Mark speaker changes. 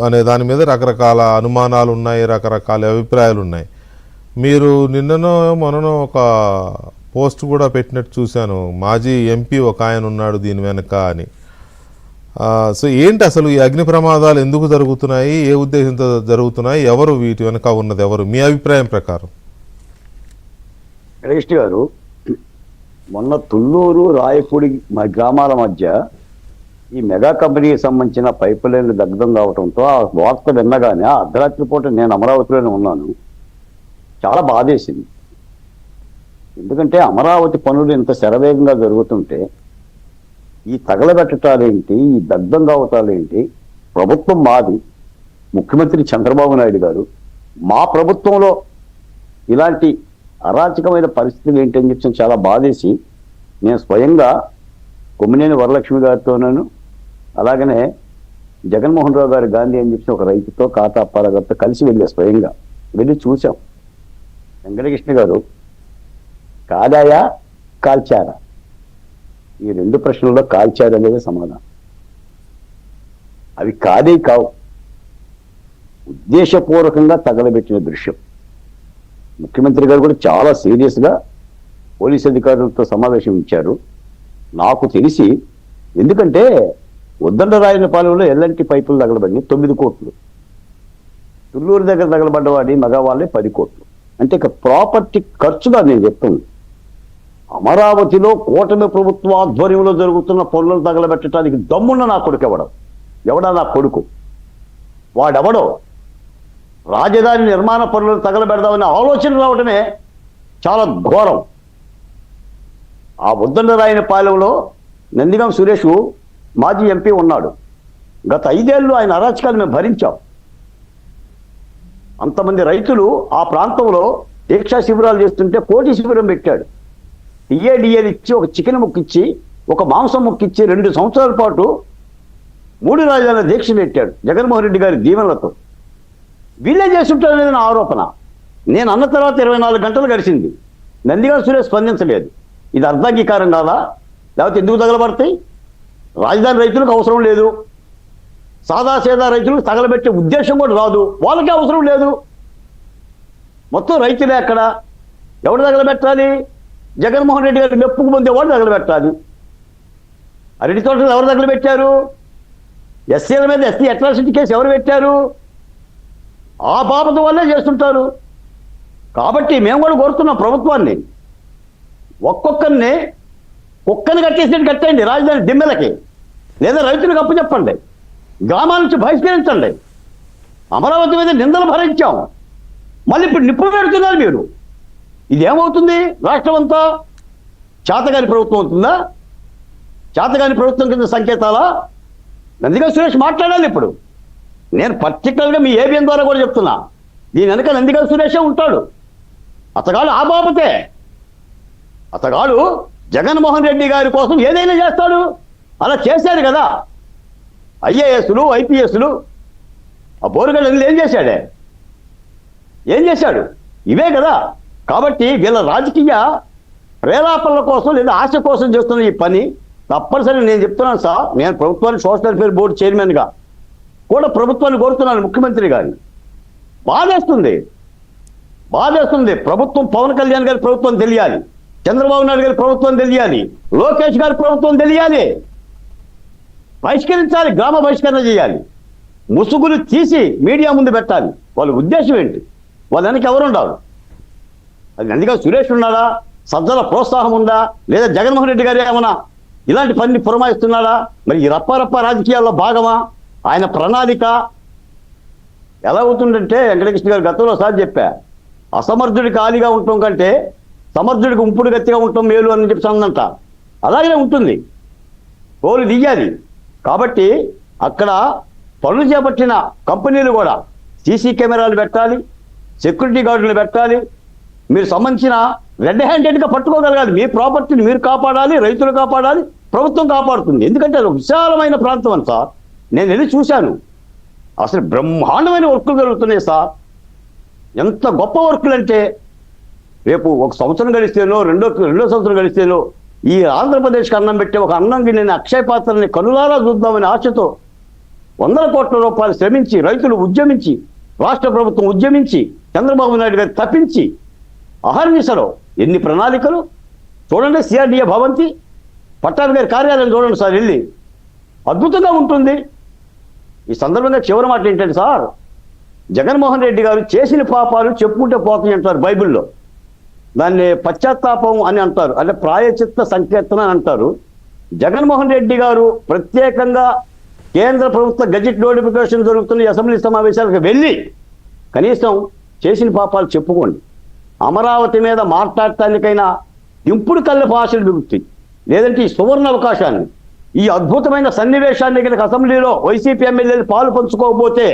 Speaker 1: అనే దాని మీద రకరకాల అనుమానాలు ఉన్నాయి, రకరకాల అభిప్రాయాలు ఉన్నాయి. మీరు నిన్ననో మొన్ననో ఒక పోస్ట్ కూడా పెట్టినట్టు చూశాను, మాజీ ఎంపీ ఒక ఆయన ఉన్నాడు దీని వెనక అని. సో ఏంటి అసలు ఈ అగ్ని ప్రమాదాలు ఎందుకు జరుగుతున్నాయి, ఏ ఉద్దేశంతో జరుగుతున్నాయి, ఎవరు వీటి వెనక ఉన్నది ఎవరు మీ అభిప్రాయం ప్రకారం?
Speaker 2: కృష్ణ గారు, మొన్న తుళ్ళూరు రాయపూడి గ్రామాల మధ్య ఈ మెగా కంపెనీకి సంబంధించిన పైప్ లైన్లు దగ్ధం కావడంతో ఆ వార్త విన్నగానే ఆ అర్ధరాత్రి పూట నేను అమరావతిలోనే ఉన్నాను. చాలా బాధేసింది. ఎందుకంటే అమరావతి పనులు ఇంత శరవేగంగా జరుగుతుంటే ఈ తగలబెట్టటాలేంటి, ఈ దగ్ధం కావటాలేంటి? ప్రభుత్వం మాది, ముఖ్యమంత్రి చంద్రబాబు నాయుడు గారు, మా ప్రభుత్వంలో ఇలాంటి అరాచకమైన పరిస్థితులు ఏంటి అని చెప్పి చాలా బాధేసి నేను స్వయంగా కొమ్మినేని వరలక్ష్మి గారితోనూ అలాగనే జగన్మోహన్ రావు గారు గాంధీ అని చెప్పి ఒక రైతుతో ఖాతా అప్పారావు గారితో కలిసి స్వయంగా వెళ్ళి చూసాం. వెంకటకృష్ణ గారు, కాదాయా కాల్చారా? ఈ రెండు ప్రశ్నల్లో కాల్చారు అనేది సమాధానం. అవి కాదే కావు, ఉద్దేశపూర్వకంగా తగలబెట్టిన దృశ్యం. ముఖ్యమంత్రి గారు కూడా చాలా సీరియస్గా పోలీస్ అధికారులతో సమావేశం ఇచ్చారు. నాకు తెలిసి, ఎందుకంటే ఉద్దండరాయనపాలెంలో ఎల్ఎన్టీ పైపులు తగలబడి 9 కోట్లు, తుళ్ళూరు దగ్గర తగలబడ్డవాడి మగవాళ్ళే 10 కోట్లు. అంటే ఇక ప్రాపర్టీ ఖర్చుగా నేను చెప్తుంది. అమరావతిలో కూటమి ప్రభుత్వ ఆధ్వర్యంలో జరుగుతున్న పనులను తగలబెట్టడానికి దమ్మున్న నా కొడుకు ఎవడా నా కొడుకు? వాడెవడో రాజధాని నిర్మాణ పనులను తగలబెడదామనే ఆలోచన రావడమే చాలా ఘోరం. ఆ ఉద్దండరాయనపాలెంలో నందిగం సురేష్ మాజీ ఎంపీ ఉన్నాడు. గత 5 ఏళ్ళు ఆయన అరాచకాలు మేము భరించాం. అంతమంది రైతులు ఆ ప్రాంతంలో దీక్షా శిబిరాలు చేస్తుంటే కోటి శిబిరం పెట్టాడు. టీఏడిఏలు ఇచ్చి, ఒక చికెన్ ముక్కిచ్చి, ఒక మాంసం ముక్కిచ్చి 2 సంవత్సరాల పాటు 3 రాజధానుల దీక్ష పెట్టాడు జగన్మోహన్ రెడ్డి గారి దీవెనలతో. వీళ్ళే చేస్తుంటారనేది నా ఆరోపణ. నేను అన్న తర్వాత 24 గంటలు గడిచింది, నందిగం సురేష్ స్పందించలేదు. ఇది అర్ధాంగీకారం కాదా? లేకపోతే ఎందుకు తగలబడతాయి? రాజధాని రైతులకు అవసరం లేదు, సాదాసేదా రైతులకు తగలబెట్టే ఉద్దేశం కూడా రాదు, వాళ్ళకే అవసరం లేదు. మొత్తం రైతులే అక్కడ. ఎవరు తగలబెట్టాలి? జగన్మోహన్ రెడ్డి గారికి మెప్పుకు పొందేవాడు తగలబెట్టాలి. అరటి తోటలు ఎవరు తగలబెట్టారు? ఎస్సీల మీద ఎస్సీ అట్రాసిటీ కేసు ఎవరు పెట్టారు? ఆ బాపత వల్లే చేస్తుంటారు. కాబట్టి మేము కూడా కోరుతున్నాం ప్రభుత్వాన్ని, ఒక్కొక్కరిని కుక్కని కట్టేసినట్టు కట్టేయండి రాజధాని దిమ్మెలకి, లేదా రైతులకు అప్పు చెప్పండి, గ్రామాల నుంచి బహిష్కరించండి. అమరావతి మీద నిందలు భరించాం, మళ్ళీ ఇప్పుడు నిప్పులు పెడుతున్నారు మీరు. ఇదేమవుతుంది? రాష్ట్రం అంతా చేతగాని ప్రభుత్వం అవుతుందా? చేతగాని ప్రభుత్వం కింద సంకేతాలా? నందిగం సురేష్ మాట్లాడాలి ఇప్పుడు. నేను పర్టికులర్గా మీ ఏబిఎన్ ద్వారా కూడా చెప్తున్నా, దీని వెనక నందిగం సురేషే ఉంటాడు. అతగాడు ఆ బాపతే. అతగాడు జగన్మోహన్ రెడ్డి గారి కోసం ఏదైనా చేస్తాడు. అలా చేశాడు కదా ఐఏఎస్లు, ఐపీఎస్లు. ఆ బోరుగడ్డలు ఏం చేశాడే? ఏం చేశాడు? ఇవే కదా. కాబట్టి వీళ్ళ రాజకీయ ప్రేలాపనల కోసం లేదా ఆశ కోసం చేస్తున్న ఈ పని తప్పనిసరి. నేను చెప్తున్నాను సార్, నేను ప్రభుత్వానికి సోషల్ వెల్ఫేర్ బోర్డు చైర్మన్గా కూడా ప్రభుత్వాన్ని కోరుతున్నాను, ముఖ్యమంత్రి గారిని. బాధేస్తుంది. ప్రభుత్వం పవన్ కళ్యాణ్ గారి ప్రభుత్వం తెలియాలి, చంద్రబాబు నాయుడు గారి ప్రభుత్వం తెలియాలి, లోకేష్ గారి ప్రభుత్వం తెలియాలి. బహిష్కరించాలి, గ్రామ బహిష్కరణ చేయాలి, ముసుగులు తీసి మీడియా ముందు పెట్టాలి. వాళ్ళ ఉద్దేశం ఏంటి? వాళ్ళ వెనక ఎవరు ఉండాలి? అది నందిగా సురేష్ ఉన్నాడా? సజ్జల ప్రోత్సాహం ఉందా? లేదా జగన్మోహన్ రెడ్డి గారు ఏమన్నా ఇలాంటి పని పురమాయిస్తున్నాడా? మరి ఈ రప్పారప్ప రాజకీయాల్లో భాగమా? ఆయన ప్రణాళిక ఎలా అవుతుందంటే, వెంకటకృష్ణ గారు గతంలో సార్ చెప్పా, అసమర్థుడి ఖాళీగా ఉండటం కంటే సమర్థుడికి ఉంపుడు గట్టిగా ఉండటం మేలు అని చెప్పి అందంట. అలాగే ఉంటుంది, తోలు దియ్యాలి. కాబట్టి అక్కడ పనులు చేపట్టిన కంపెనీలు కూడా సీసీ కెమెరాలు పెట్టాలి, సెక్యూరిటీ గార్డులు పెట్టాలి. మీరు సంబంధించిన రెడ్ హ్యాండెడ్గా పట్టుకోగలగాలి. మీ ప్రాపర్టీని మీరు కాపాడాలి, రైతులు కాపాడాలి, ప్రభుత్వం కాపాడుతుంది. ఎందుకంటే అది విశాలమైన ప్రాంతం అని సార్. నేను వెళ్ళి చూశాను, అసలు బ్రహ్మాండమైన వర్కులు జరుగుతున్నాయి సార్. ఎంత గొప్ప వర్కులు అంటే, రేపు 1 సంవత్సరం గడిస్తేనో రెండో సంవత్సరం గడిస్తేనో ఈ ఆంధ్రప్రదేశ్కి అన్నం పెట్టే ఒక అన్నం గిన్నెని, అక్షయ పాత్రని కనులారా చూద్దామనే ఆశతో వందల కోట్ల రూపాయలు శ్రమించి, రైతులు ఉద్యమించి, రాష్ట్ర ప్రభుత్వం ఉద్యమించి, చంద్రబాబు నాయుడు గారు తప్పించి అహర్నిశలో ఎన్ని ప్రణాళికలు చూడండి. సిఆర్డీఏ భవంతి, పట్టాభి గారి కార్యాలయం చూడండి సార్, వెళ్ళి అద్భుతంగా ఉంటుంది. ఈ సందర్భంగా చివరి మాట ఏంటంటే సార్, జగన్మోహన్ రెడ్డి గారు చేసిన పాపాలు చెప్పుకుంటే పోతాయి అంటారు బైబిల్లో. దాన్ని పశ్చాత్తాపం అని అంటారు, అంటే ప్రాయచిత్త సంకీర్తన అని అంటారు. జగన్మోహన్ రెడ్డి గారు ప్రత్యేకంగా కేంద్ర ప్రభుత్వ గజెట్ నోటిఫికేషన్ జరుగుతున్న అసెంబ్లీ సమావేశాలకు వెళ్ళి కనీసం చేసిన పాపాలు చెప్పుకోండి. అమరావతి మీద మాట్లాడటానికైనా ఇంపుడు కళ్ళ భాషలు బిగుతాయి. లేదంటే ఈ సువర్ణ అవకాశాన్ని, ఈ అద్భుతమైన సన్నివేశాన్ని కనుక అసెంబ్లీలో వైసీపీ ఎమ్మెల్యేలు పాలు పంచుకోకపోతే